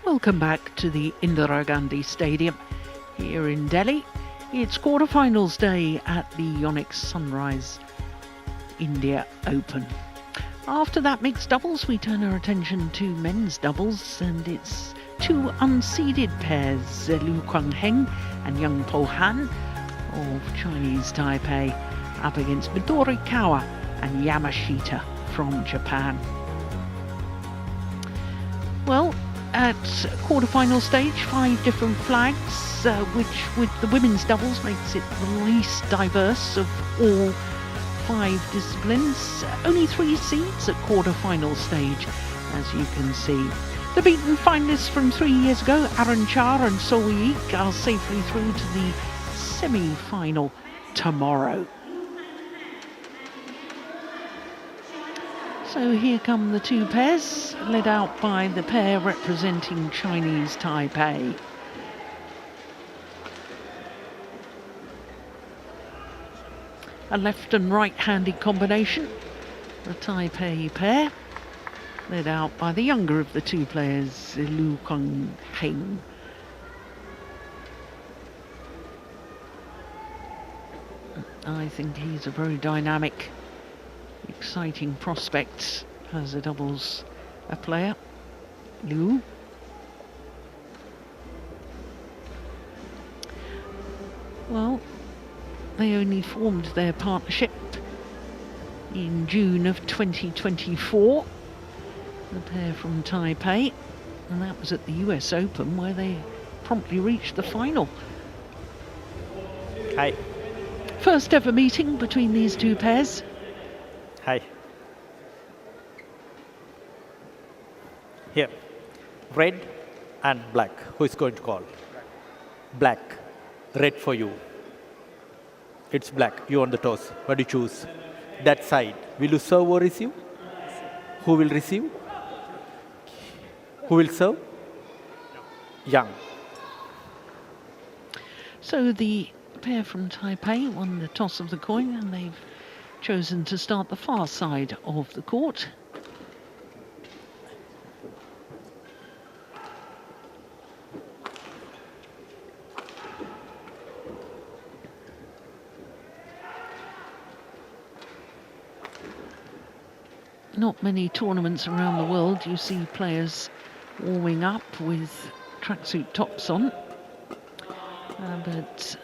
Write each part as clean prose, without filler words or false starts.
Welcome back to the Indira Gandhi Stadium here in Delhi. It's quarterfinals day at the YONEX-SUNRISE India Open. After that mixed doubles, we turn our attention to men's doubles, and it's two unseeded pairs, Liu Kuang-heng and Yang Po-han of Chinese Taipei up against Midorikawa and Yamashita from Japan. Well, at quarterfinal stage, 5 different flags, which with the women's doubles makes it the least diverse of all 5 disciplines. Only 3 seeds at quarterfinal stage, as you can see. The beaten finalists from 3 years ago, Aaron Char and So Yik, are safely through to the semi-final tomorrow. So here come the 2 pairs, led out by the pair representing Chinese Taipei. A left and right-handed combination, the Taipei pair, led out by the younger of the 2 players, Liu Kuang-heng. I think he's a very dynamic, exciting prospect as a doubles player. Liu. Well, they only formed their partnership in June of 2024, the pair from Taipei, and that was at the US Open where they promptly reached the final. Hi. First ever meeting between these 2 pairs. Hi. Here, red and black. Who is going to call? Black. Red for you. It's black. You on the toss. What do you choose? That side. Will you serve or receive? Who will receive? Who will serve? Yang. So the pair from Taipei won the toss of the coin, and they've chosen to start the far side of the court. Not many tournaments around the world you see players warming up with tracksuit tops on, but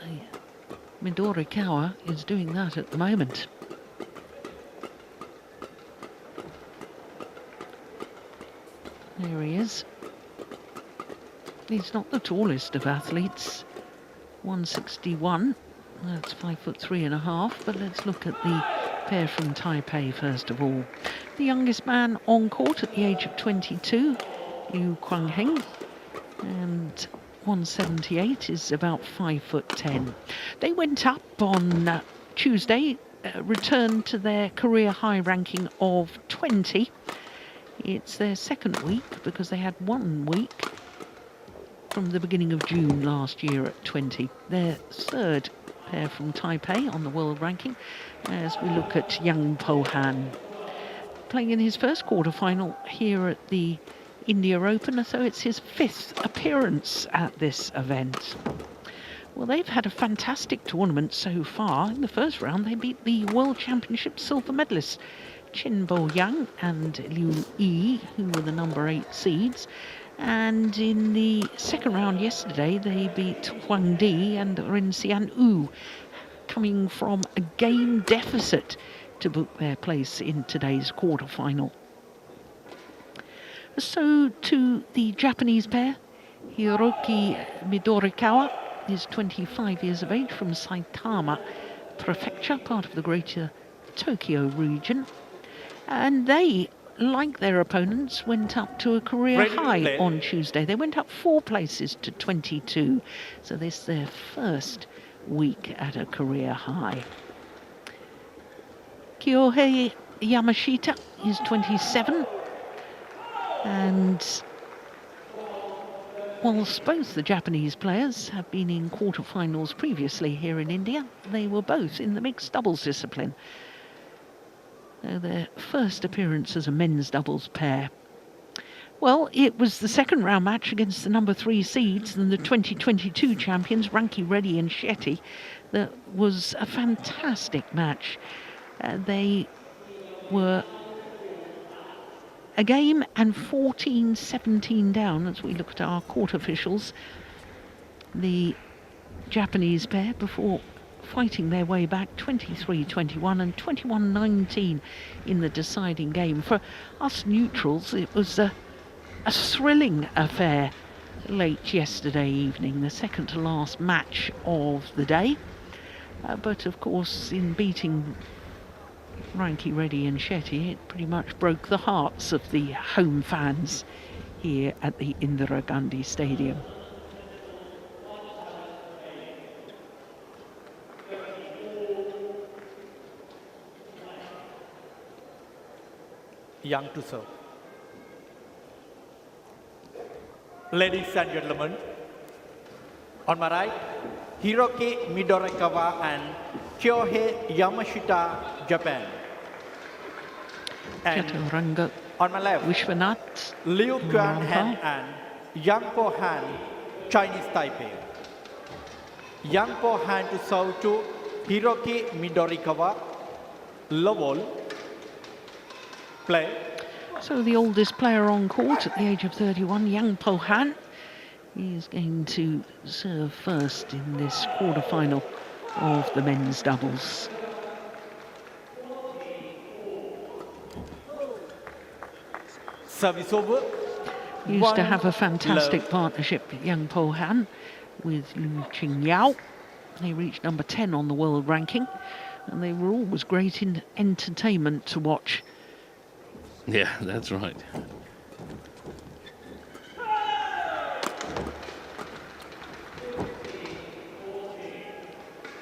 Midorikawa is doing that at the moment. There he is. He's not the tallest of athletes, 161. That's 5'3½". But let's look at the pair from Taipei first of all. The youngest man on court at the age of 22, Liu Kuang-heng, and 178 is about 5'10". They went up on Tuesday, returned to their career high ranking of 20. It's their 2nd week because they had 1 week from the beginning of June last year at 20. Their 3rd pair from Taipei on the world ranking, as we look at Yang Po-han, playing in his first quarterfinal here at the India Open, so it's his 5th appearance at this event. Well, they've had a fantastic tournament so far. In the first round, they beat the World Championships silver medalists Chen Bo-yang and Liu Yi, who were the number 8 seeds. And in the 2nd round yesterday, they beat Huang Di and Ren Xian Wu, coming from a game deficit to book their place in today's quarterfinal. So to the Japanese pair, Hiroki Midorikawa is 25 years of age from Saitama Prefecture, part of the Greater Tokyo region. And they, like their opponents, went up to a career high on Tuesday. They went up 4 places to 22. So this is their 1st week at a career high. Kyohei Yamashita is 27. And whilst both the Japanese players have been in quarterfinals previously here in India, they were both in the mixed doubles discipline. Their first appearance as a men's doubles pair. Well, it was the second round match against the number 3 seeds and the 2022 champions, Ranki Reddy and Shetty. That was a fantastic match. They were a game and 14-17 down as we look at our court officials. The Japanese pair before fighting their way back 23-21 and 21-19 in the deciding game. For us neutrals, it was a thrilling affair late yesterday evening, the second to last match of the day. But of course, in beating Ranki Reddy and Shetty, it pretty much broke the hearts of the home fans here at the Indira Gandhi Stadium. Young to serve. Ladies and gentlemen, on my right, Hiroki Midorikawa and Kyohei Yamashita, Japan. And Chaturanga on my left, Vishwanath Liu Kuan Han Rampa. and Yang Po Han, Chinese Taipei. Yang Po Han to serve to Hiroki Midorikawa, Lowell. Play. So the oldest player on court at the age of 31, Yang Po Han, is going to serve first in this quarterfinal of the men's doubles. Service over. Used to have a fantastic partnership, Yang Po Han, with Liu Ching Yao. They reached number 10 on the world ranking, and they were always great in entertainment to watch. Yeah, that's right.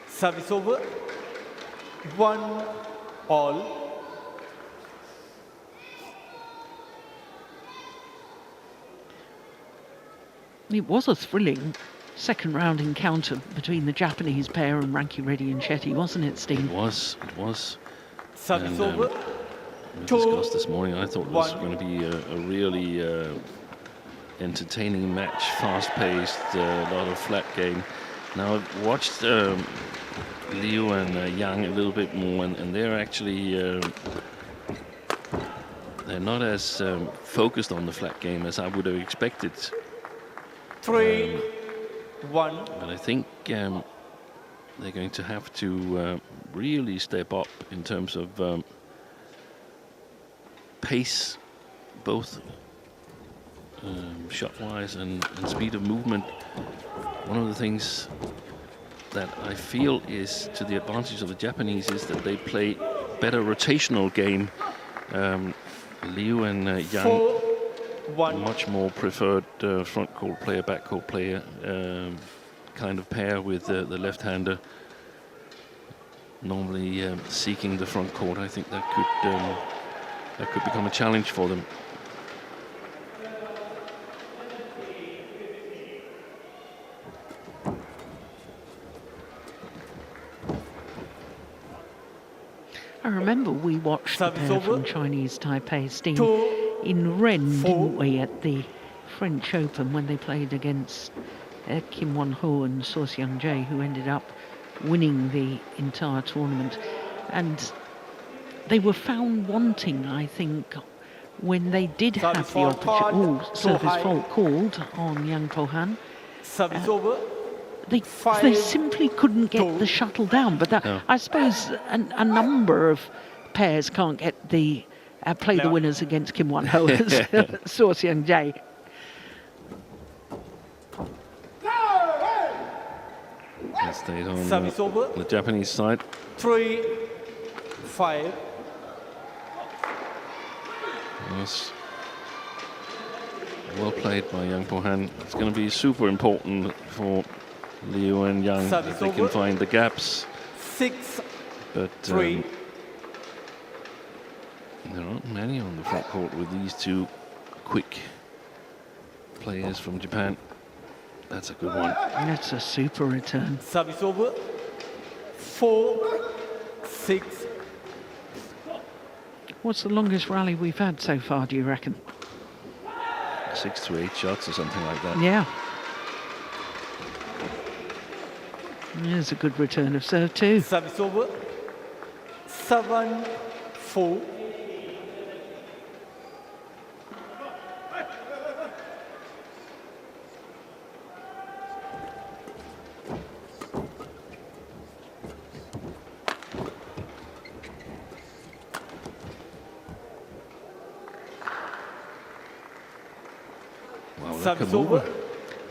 Service over. 1-all. It was a thrilling second round encounter between the Japanese pair and Ranki Reddy and Shetty, wasn't it, Steen? It was. Service And, over. We discussed this morning, I thought it was going to be a really entertaining match, fast-paced, a lot of flat game. Now I've watched Liu and Yang a little bit more, and they're actually they're not as focused on the flat game as I would have expected. 3-1. But I think they're going to have to really step up in terms of pace, both shot-wise and speed of movement. One of the things that I feel is to the advantage of the Japanese is that they play better rotational game. Liu and Yang much more preferred front court player, back court player kind of pair with the left-hander normally seeking the front court. I think that could become a challenge for them. I remember we watched the pair from Chinese Taipei, Steen, in Rennes, didn't we, at the French Open when they played against Kim Won-ho and So Seung-jae, who ended up winning the entire tournament. And they were found wanting, I think, when they did have the opportunity. Service fault called on Yang Po Han. Service over. They simply couldn't get the shuttle down. But that, No. I suppose a number of pairs can't get the play the winners against Kim Won-ho as So Seung-jae. That stayed on Service over. the Japanese side. 3-5. Yes. Well played by Yang Po Han. It's going to be super important for Liu and Yang if they can find the gaps. 6-3. But there aren't many on the front court with these two quick players from Japan. That's a good one. That's a super return. Service over. 4-6. What's the longest rally we've had so far, do you reckon? 6 to 8 shots or something like that. Yeah. There's a good return of serve too. Service over. 7-4. Wow, Service over.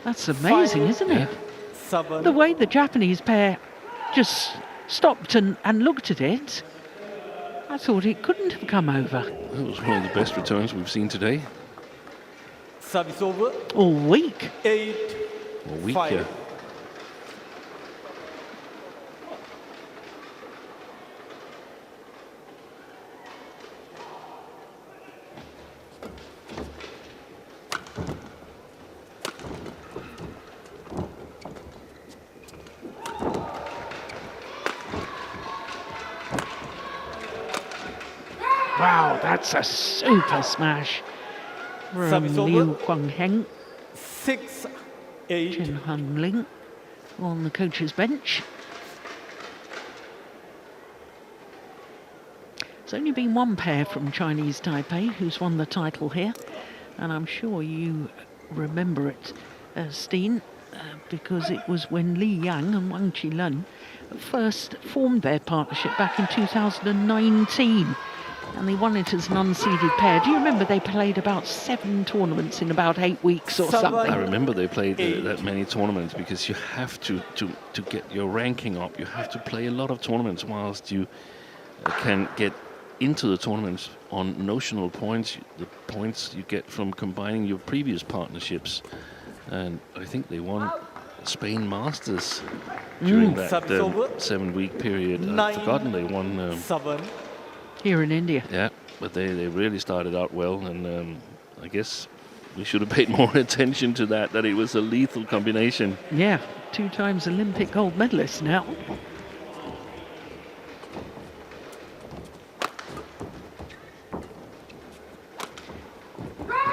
That's amazing, isn't it? 7. The way the Japanese pair just stopped and looked at it, I thought it couldn't have come over That was one of the best returns we've seen today. Service over. all week. 8. Or week, 5. yeah. Wow, that's a super smash from Service over. Liu Guangheng. 6. 8. Chen Hung Ling on the coach's bench. There's only been one pair from Chinese Taipei who's won the title here, and I'm sure you remember it, Steen, because it was when Li Yang and Wang Qilun first formed their partnership back in 2019. And they won it as an unseeded pair. Do you remember they played about 7 tournaments in about 8 weeks or something? I remember they played that many tournaments because you have to get your ranking up. You have to play a lot of tournaments whilst you can get into the tournaments on notional points, the points you get from combining your previous partnerships. And I think they won Spain Masters during that 7-week period. I've forgotten they won 7. Here in India. Yeah, but they really started out well, and I guess we should have paid more attention to that it was a lethal combination. Yeah, 2 times Olympic gold medalist now.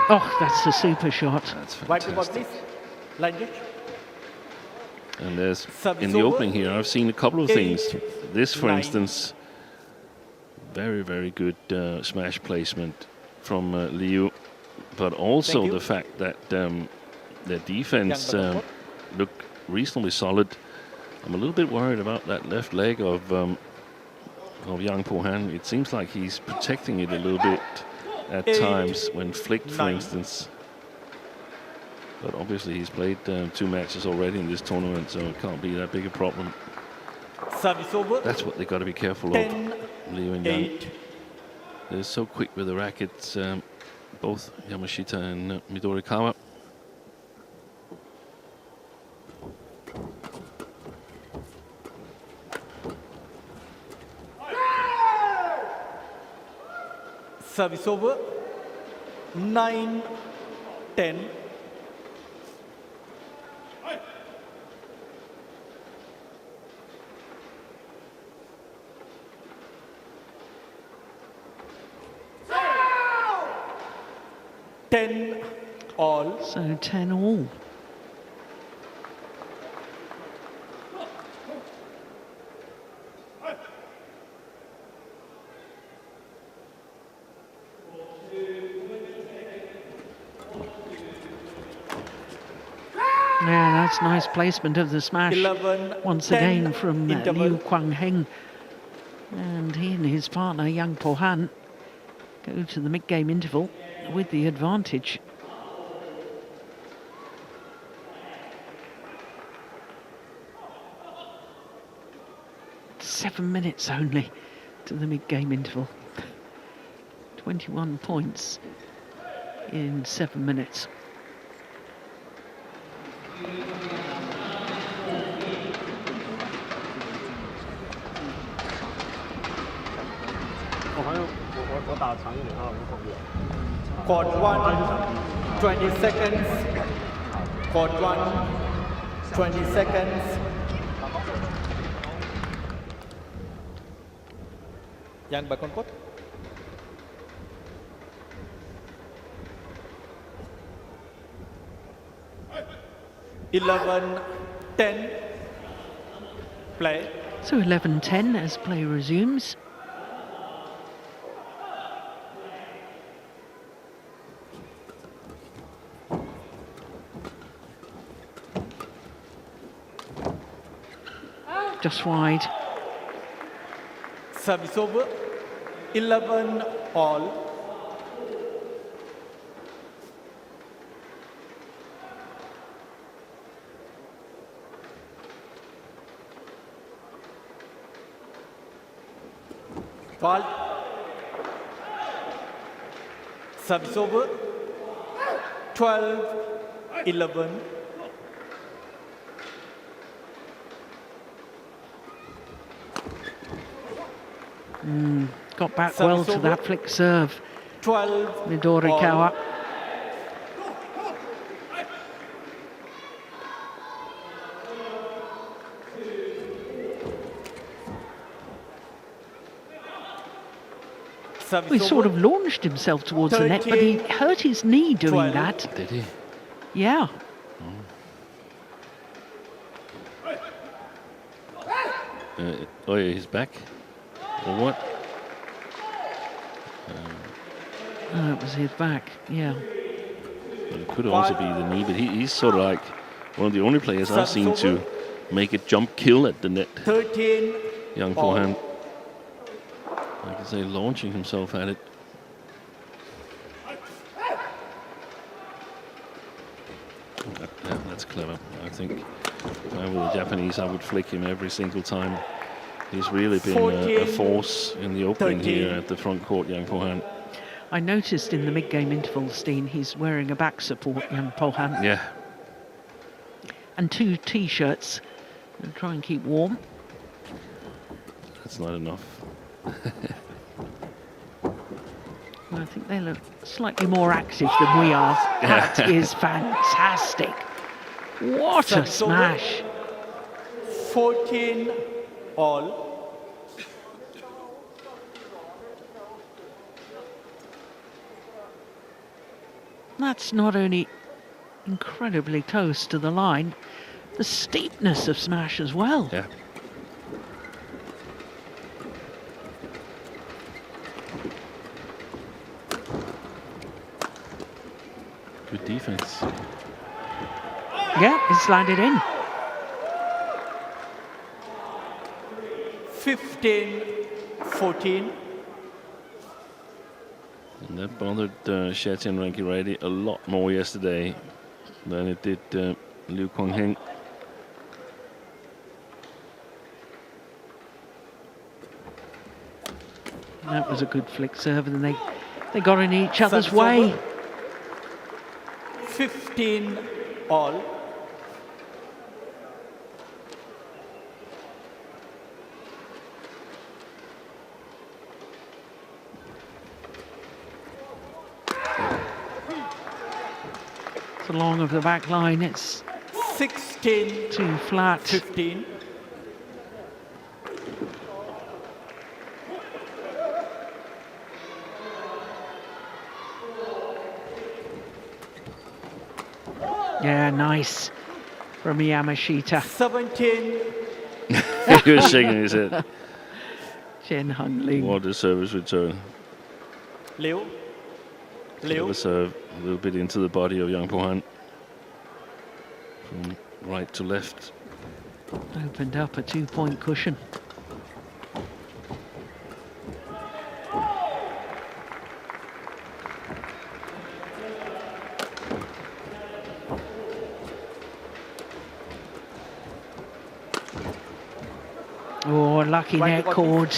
Oh, that's a super shot. That's White about fantastic. this. Line judge. And there's, Service in the over. opening here, I've seen a couple of things. 8, This, for 9. instance, very, very good smash placement from Liu, but also Thank you. the fact that their defense Young button looked reasonably solid. I'm a little bit worried about that left leg of Yang Po-han. It seems like he's protecting it a little bit at 8, times when flicked, for 9. instance. But obviously he's played 2 matches already in this tournament, so it can't be that big a problem. Service over. That's what they got to be careful 10, of, Liu and Yang. 8. They're so quick with the rackets, both Yamashita and Midorikawa. Service over. 9, 10. All. So 10 all. Yeah, that's nice placement of the smash. 11, Once 10 again from interval. Liu Guangheng. And he and his partner, Yang Po-han, go to the mid-game interval with the advantage. Seven minutes only to the mid-game interval. 21 points in 7 minutes. Court 1, 20 seconds. Court 1, 20 seconds. Yang back on court. 11-10. Play. So 11-10 as play resumes. Just wide. Service over. 11-all. Fault. Service over. 12-11. Got back Service well to over. that flick serve. 12. Midorikawa. He sort of launched himself towards the net, but he hurt his knee doing that. Did he? Yeah. Oh yeah, he's back. Or what? Oh, it was his back, yeah. But it could also be the knee, but he's sort of like one of the only players I've seen to make a jump kill at the net. 13. Young forehand. Like I say, launching himself at it. Yeah, that's clever. I think if I were the Japanese, I would flick him every single time. He's really been a force in the opening here at the front court, young forehand. I noticed in the mid-game interval, Steen, he's wearing a back support, young Pohan. Yeah. And 2 T-shirts. And try and keep warm. That's not enough. I think they look slightly more active than we are. That is fantastic. What a smash. 14-all. That's not only incredibly close to the line, the steepness of smash as well. Yeah. Good defense. Yeah, it's landed in. 15-14. And that bothered Shetchen Rankireddy a lot more yesterday than it did Liu Kongheng. That was a good flick serve, and they got in each other's way. 15-all. It's along of the back line. It's 16 too flat. 15. Yeah, nice from Yamashita. 17. He was shaking his head. Chen Hung-Ling. What a service return. Liu. Clever serve, a little bit into the body of Yang Po-han. From right to left. Opened up a 2-point cushion. Oh, lucky net cord.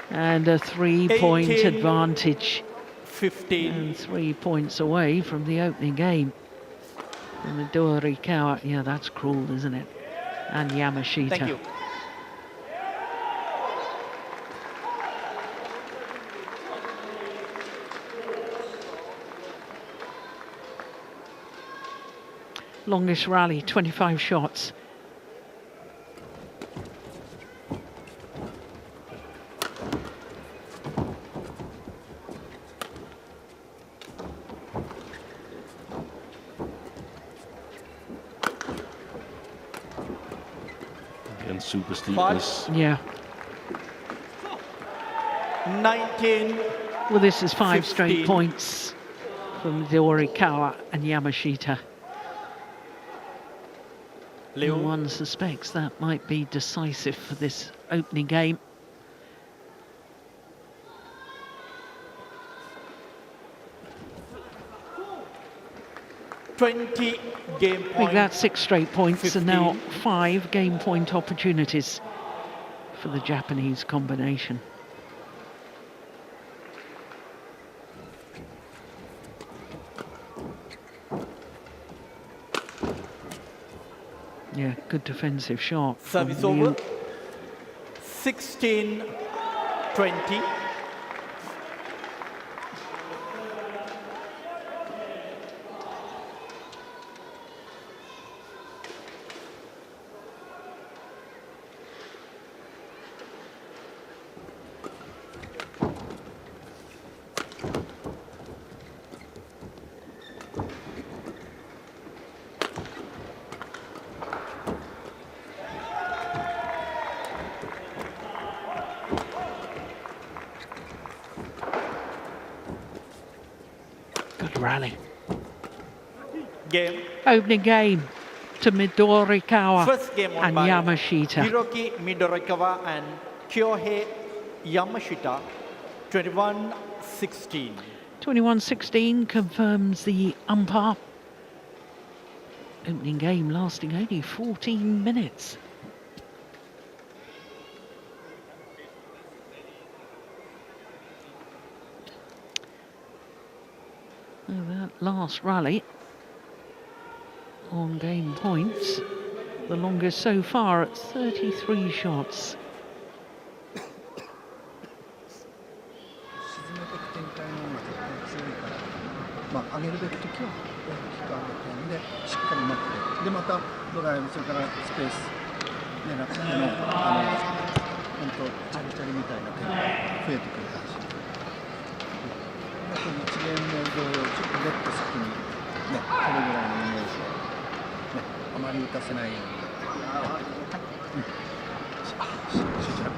And a 3-point advantage. 15. And 3 points away from the opening game. And Midorikawa, yeah, that's cruel, isn't it? And Yamashita. Thank you. Longest rally, 25 shots. and super steepness. Yeah. 19. Well, this is 5 15. straight points from Midorikawa and Yamashita. Liu. One suspects that might be decisive for this opening game. 20 game I think point. that's 6 straight points 15. and now 5 game point opportunities for the Japanese combination. Yeah, good defensive shot. from Service Liu. over. 16-20. Good rally. Game. Opening game to Midorikawa First game won and by Yamashita. Hiroki Midorikawa and Kyohei Yamashita. 21-16. 21-16 confirms the umpire. Opening game lasting only 14 minutes. Oh, that last rally on game points, the longest so far at 33 shots. まあ、上げるべき時は大きく上げてんでしっかり待ってでまたドライブそれからスペース狙っての本当チャリチャリみたいな点が増えてくるかもしれない。あと1ゲーム目同様ちょっとレッド先にねこれぐらいのイメージをねあまり打たせないようにやってくる。集中。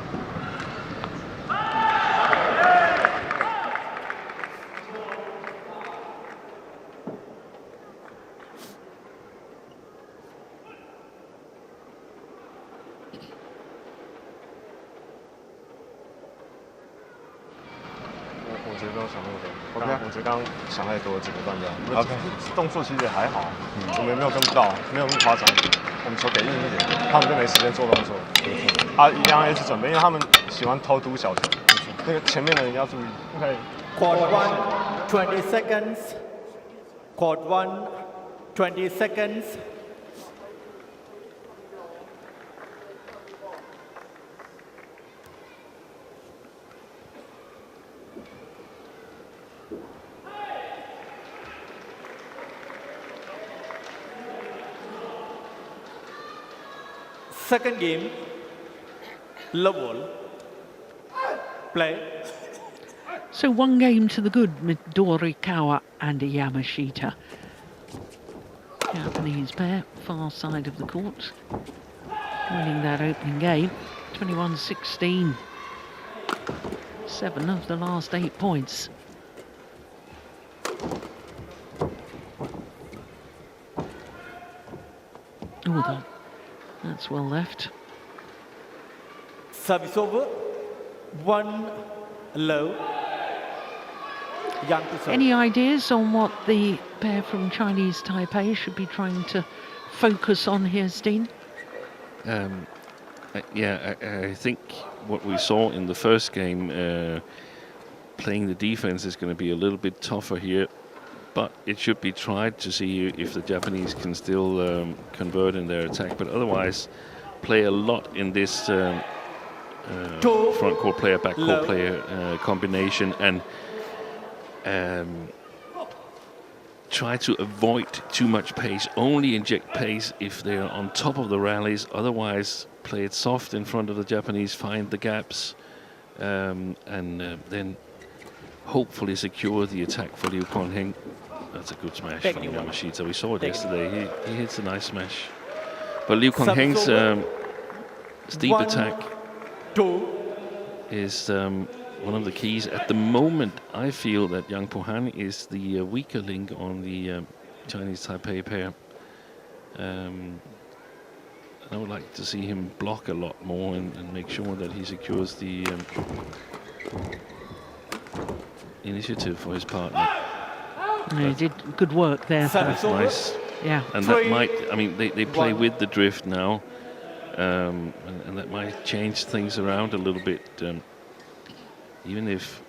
我觉得不用想那么多。OK， 我觉得刚刚想太多，几个断掉。OK， 动作其实也还好，我们也没有跟不到，没有那么夸张。我们球给硬一点，他们就没时间做动作。啊，一样一直准备，因为他们喜欢偷嘟小球。那个前面的人要注意。OK。Quad 1, 20 seconds. Quad 1, 20 seconds. Second game, level, play. So 1 game to the good, Midorikawa and Yamashita. Japanese pair, far side of the court, winning that opening game, 21-16. 7 of the last 8 points. Oh, that's well left. Service over, 1 low. Young to serve. Any ideas on what the pair from Chinese Taipei should be trying to focus on here, Steen? I think what we saw in the first game, playing the defense is going to be a little bit tougher here, but it should be tried to see if the Japanese can still convert in their attack. But otherwise, play a lot in this front court player, back court player combination, and try to avoid too much pace. Only inject pace if they are on top of the rallies. Otherwise, play it soft in front of the Japanese, find the gaps, and then hopefully secure the attack for Liu Kuang-heng. That's a good smash from Yamashita. We saw it yesterday. He hits a nice smash. But Liu Kuang-heng's steep attack 2. is one of the keys. At the moment, I feel that Yang Pohan is the weaker link on the Chinese Taipei pair. I would like to see him block a lot more and make sure that he secures the initiative for his partner. Yeah, he did good work there. That's nice. Yeah. And that might, I mean, they play with the drift now, and that might change things around a little bit, even if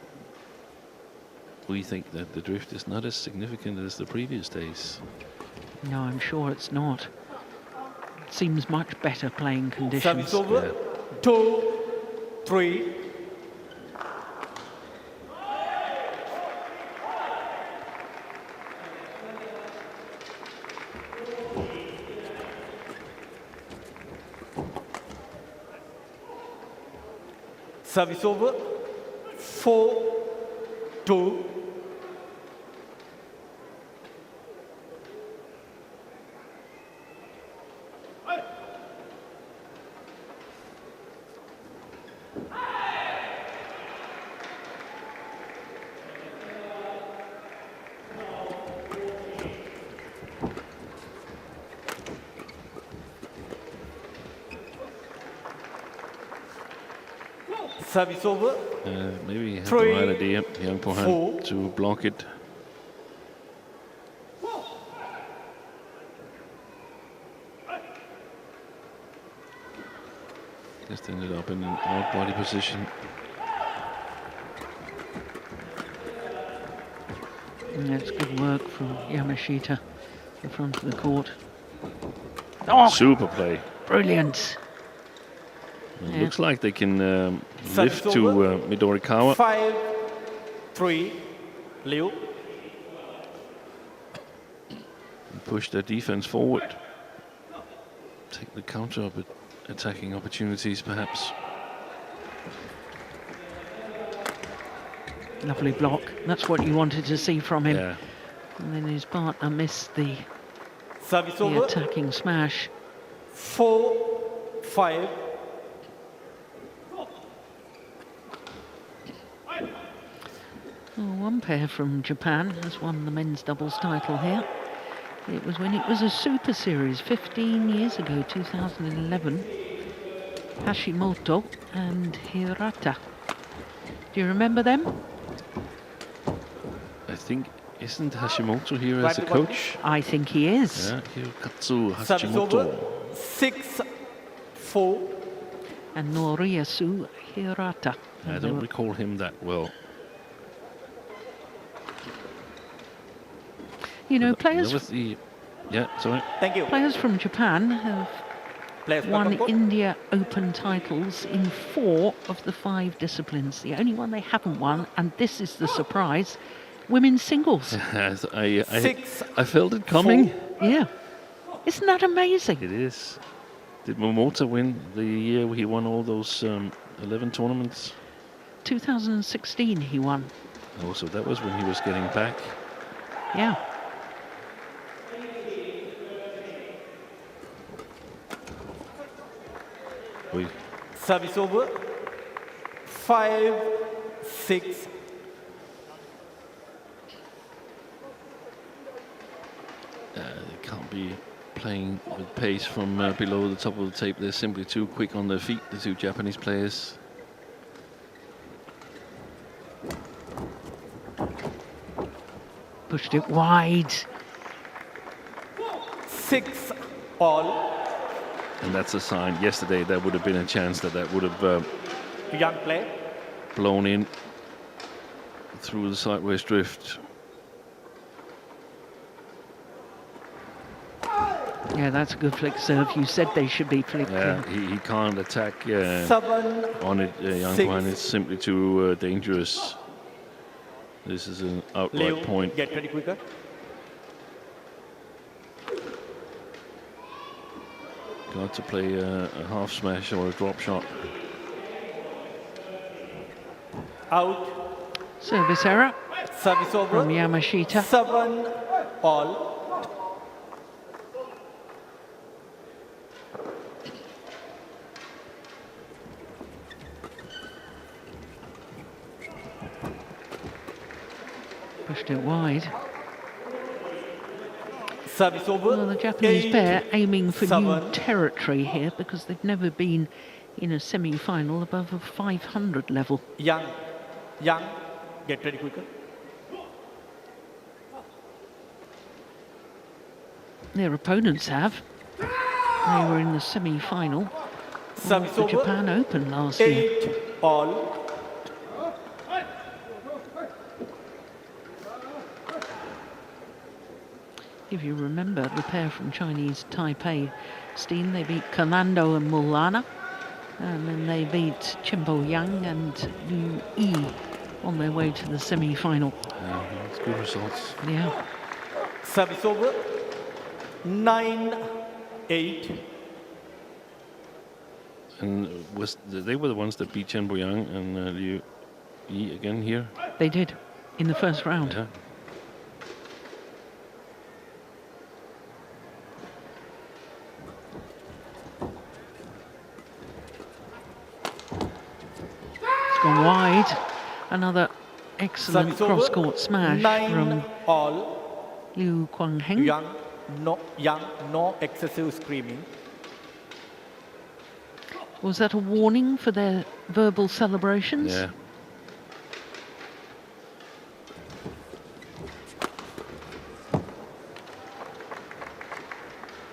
we think that the drift is not as significant as the previous days. No, I'm sure it's not. Seems much better playing conditions. Service over. 2, 3. Service over. 4, 2. Service over. Maybe he had 3, the right idea, Yang Pohan, 4. to block it. Just ended up in an odd body position. And that's good work from Yamashita, the front of the court. Oh, Super play. brilliant. It Yeah. looks like they can Service lift to over. Midorikawa. 5, 3. Liu. And push their defense forward. Take the counter attacking opportunities, perhaps. Lovely block. That's what you wanted to see from him. Yeah. And then his partner missed the Service over. attacking smash. 4, 5. Oh, one pair from Japan has won the men's doubles title here. It was when it was a Super Series 15 years ago, 2011. Hashimoto and Hirata. Do you remember them? I think, isn't Hashimoto here as a coach? I think he is. Yeah, Hirokatsu Service over. Hashimoto. 6, 4. And Noriyasu Hirata. I And they don't were- recall him that well. You know, That was players the, yeah, sorry. Thank you. players from Japan have Players back won on court. India Open titles in 4 of the 5 disciplines. The only one they haven't won, and this is the surprise, women's singles. Yes, I 6, felt it coming. 4. Yeah. Isn't that amazing? It is. Did Momota win the year he won all those 11 tournaments? 2016 he won. Also, that was when he was getting back. Yeah. We Service over. 5, 6. They can't be playing with pace from below the top of the tape. They're simply too quick on their feet, the two Japanese players. Pushed it wide. 6, all. And that's a sign. Yesterday, there would have been a chance that would have Young play. blown in through the sideways drift. Yeah, that's a good flick serve. You said they should be flicked. Yeah, he can't attack 7, on it, Yang 6. Guan. It's simply too dangerous. This is an outright Liu, point. get ready quicker. Got to play a half smash or a drop shot. Out. Service error Service over. from Yamashita. 7, all. pushed it wide. Service over. Well, the Japanese pair aiming for new 7. territory here because they've never been in a semi-final above a 500 level. Young, get ready quicker. Their opponents have. They were in the semi-final Service of the over. Japan Open last year. 8-all. If you remember, the pair from Chinese Taipei, Steen, they beat Kanando and Mulana. And then they beat Chimbo Yang and Liu Yi on their way to the semi-final. Yeah, that's good results. Yeah. Service over. 9-8. And they were the ones that beat Chen Boyang and Liu Yi again here? They did, in the first round. Yeah. It's gone wide. Another excellent Service over. cross-court smash from 9-all. Liu Guangheng. Young, no excessive screaming. Was that a warning for their verbal celebrations? Yeah.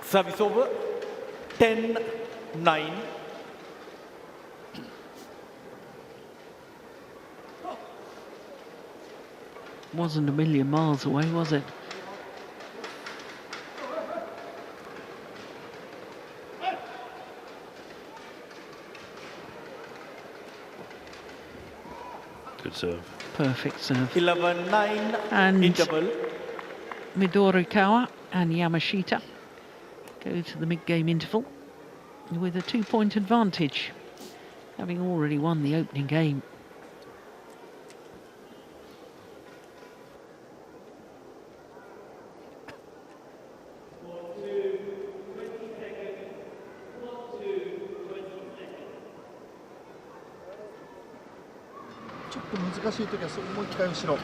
Service over. 10-9. Wasn't a million miles away, was it? Good serve. Perfect serve. 11-9 And interval. Midorikawa and Yamashita go to the mid-game interval with a 2-point advantage, having already won the opening game.ちょっと難しい時はそうもう一回後ろ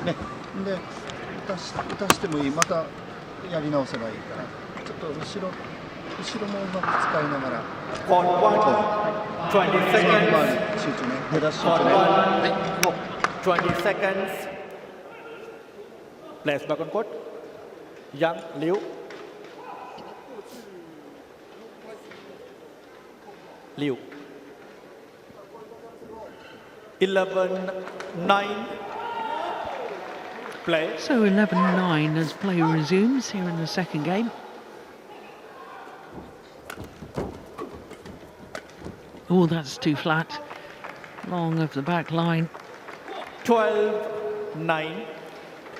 ねで打たしてもいい、またやり直せばいいからちょっと後ろもうまく使いながらCourt 1, 20 集 seconds. 中ね出だし集 Court 中ね 1, 20 seconds. Players back on court. Young, Liu. 11-9. Play. So 11-9 as play resumes here in the second game. Oh, that's too flat. Long of the back line. 12-9.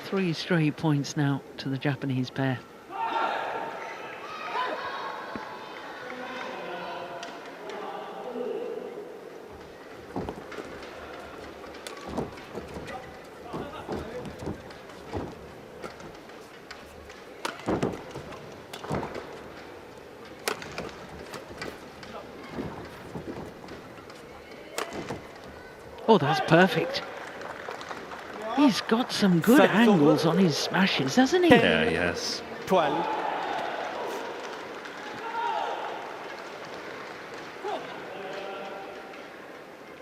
3 straight points now to the Japanese pair. Oh, that's perfect. He's got some good Service angles over. on his smashes, hasn't he? Yeah, yes. 12.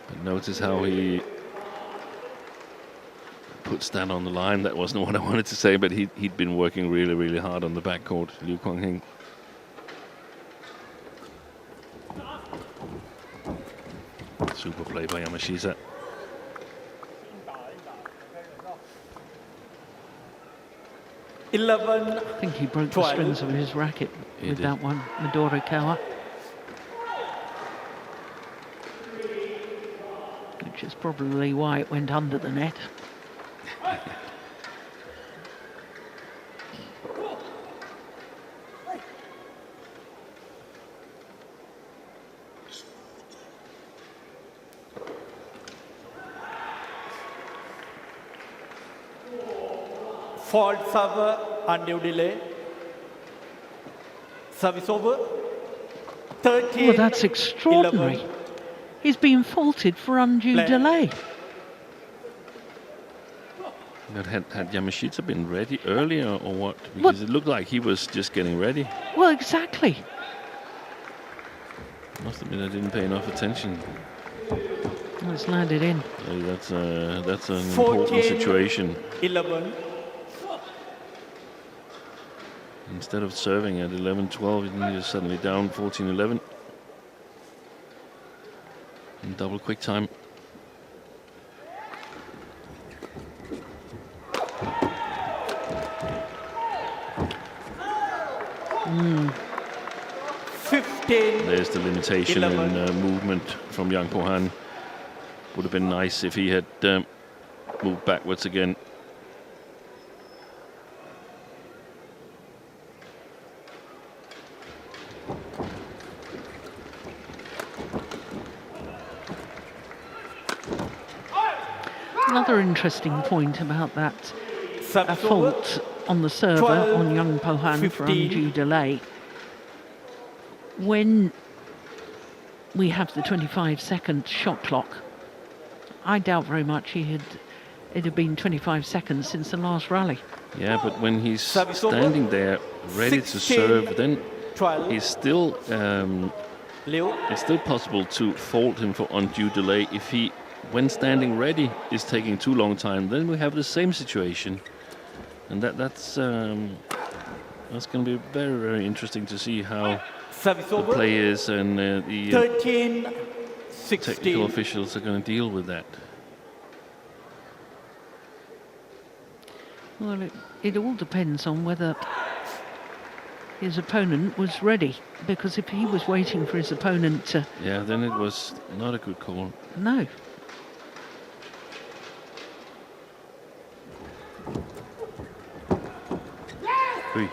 But notice how he puts that on the line. That wasn't what I wanted to say, but he'd been working really, really hard on the backcourt, Liu Guangheng. Super play by Yamashita. I think he broke the 12. strings of his racket He with did. that one, Midorikawa. Which is probably why it went under the net. Fault server, undue delay. Service over. 13. Well, that's extraordinary. 11. He's been faulted for undue Play. delay. But had Yamashita been ready earlier or what? Because it looked like he was just getting ready. Well, exactly. Must admit I didn't pay enough attention. It's landed in. That's an important situation. 11. Instead of serving at 11-12, you're suddenly down 14-11. In double quick time. Mm. 15. There's the limitation 11. in movement from Yang Po-han. Would have been nice if he had moved backwards again. Another interesting point about that Service fault on the server 12, on Yang Po-han for 15. undue delay. When we have the 25-second shot clock, I doubt very much it had been 25 seconds since the last rally. Yeah, but when he's Service over. standing there ready to 16, serve, then 12. he's still Liu. it's still possible to fault him for undue delay. If he, when standing ready, is taking too long time, then we have the same situation, and that's going to be very, very interesting to see how Service the over. players and the 13. technical 16. officials are going to deal with that. Well, it all depends on whether his opponent was ready, because if he was waiting for his opponent to... Yeah, then it was not a good call. No. Ui.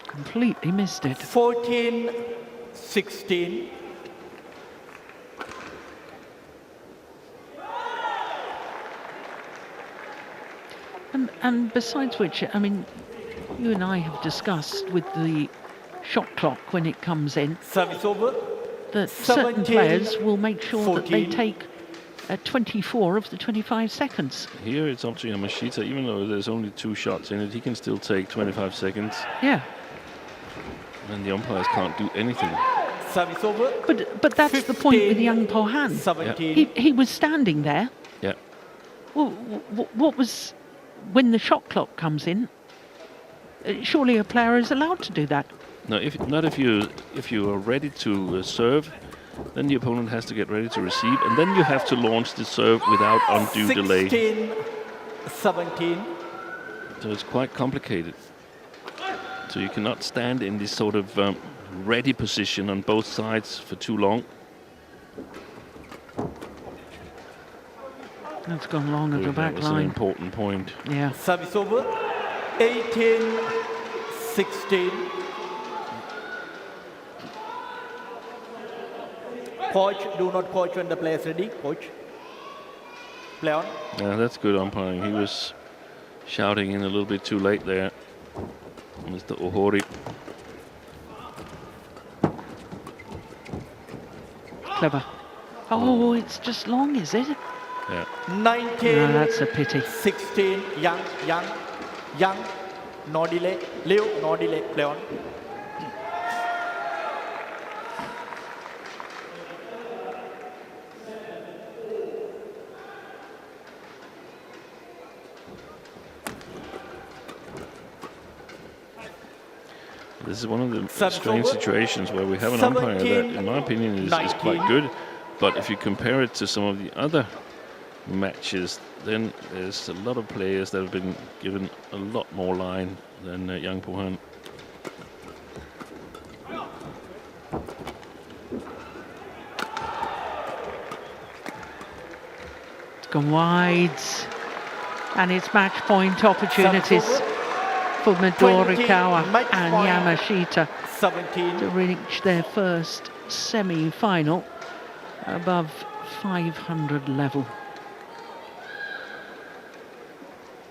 Completely missed it. 14. 16. And besides which, I mean, you and I have discussed with the shot clock when it comes in Service over. that certain 17, players will make sure that they 14. take 24 of the 25 seconds. Here it's up to Yamashita, even though there's only 2 shots in it, he can still take 25 seconds, Yeah, and the umpires can't do anything. Service over. but that's the point with 15, Yang Po-han. 17. He was standing there. Yeah. Well, what was, when the shot clock comes in, surely a player is allowed to do that. No, if you are ready to serve, then the opponent has to get ready to receive, and then you have to launch the serve without undue delay. 16. 17. So it's quite complicated. So you cannot stand in this sort of ready position on both sides for too long. That's gone long at the That back was an line. important point. Yeah. Service over. 18. 16. Coach, do not coach when the player is ready. Coach. Play on. Yeah, that's good umpiring. He was shouting in a little bit too late there, Mr. Ohori. Clever. Oh, it's just long, is it? Yeah. 19. No, that's a pity. 16. Young. No delay. Liu, no delay. Play on. This is one of the Service strange over. situations where we have an umpire that, 17, in my opinion, is 19. quite good. But if you compare it to some of the other matches, then there's a lot of players that have been given a lot more line than Yang Po-han. It's gone wide. And it's match point opportunities for Midorikawa 20, match and point. Yamashita 17. to reach their first semi-final above 500 level.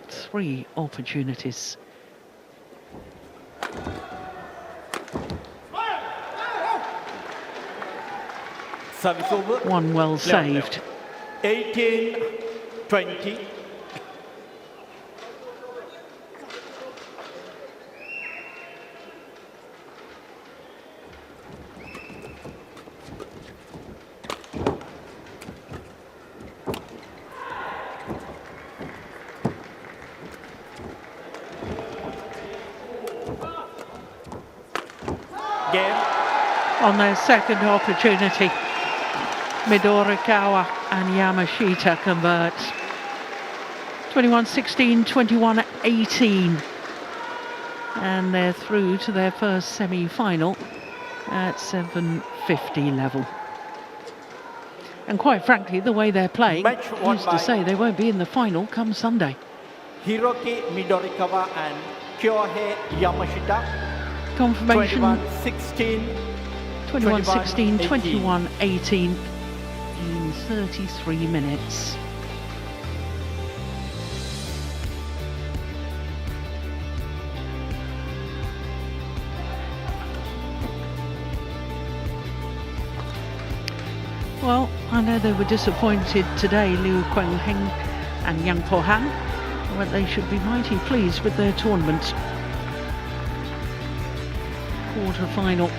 3 opportunities. Service over. One well Level. saved. 18. 20. game. On their second opportunity, Midorikawa and Yamashita convert. 21-16, 21-18. And they're through to their first semi-final at 750 level. And quite frankly, the way they're playing, Match won used to by say they won't be in the final come Sunday. Hiroki Midorikawa and Kyohei Yamashita. Confirmation 21-16. 21-16, 21-18 in 33 minutes. Well, I know they were disappointed today, Liu Kuang-heng and Yang Po-han, but they should be mighty pleased with their tournament. Quarter-final.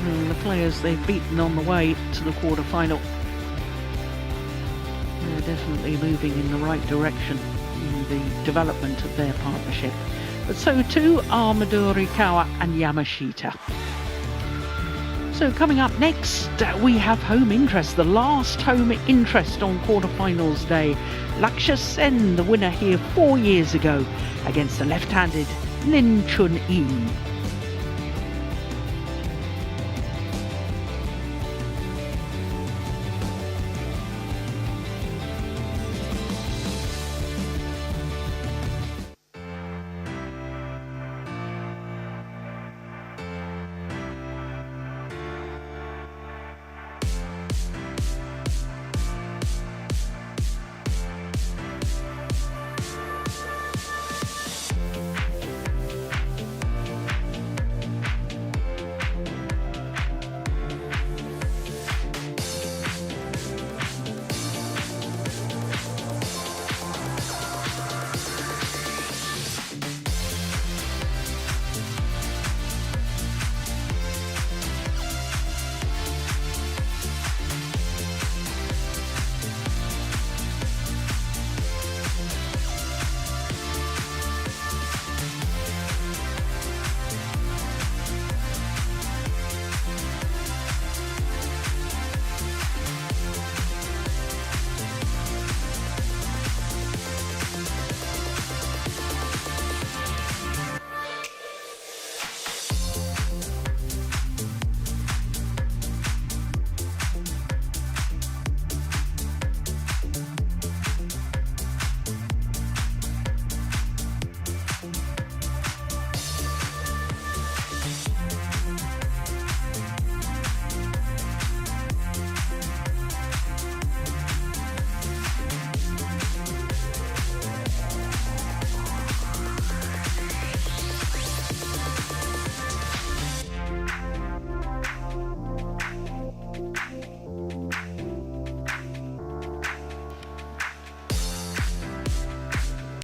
And the players they've beaten on the way to the quarter-final, they're definitely moving in the right direction in the development of their partnership. But so too are Midorikawa and Yamashita. So coming up next, we have home interest, the last home interest on quarterfinals day. Lakshya Sen, the winner here 4 years ago, against the left-handed Lin Chun-yi.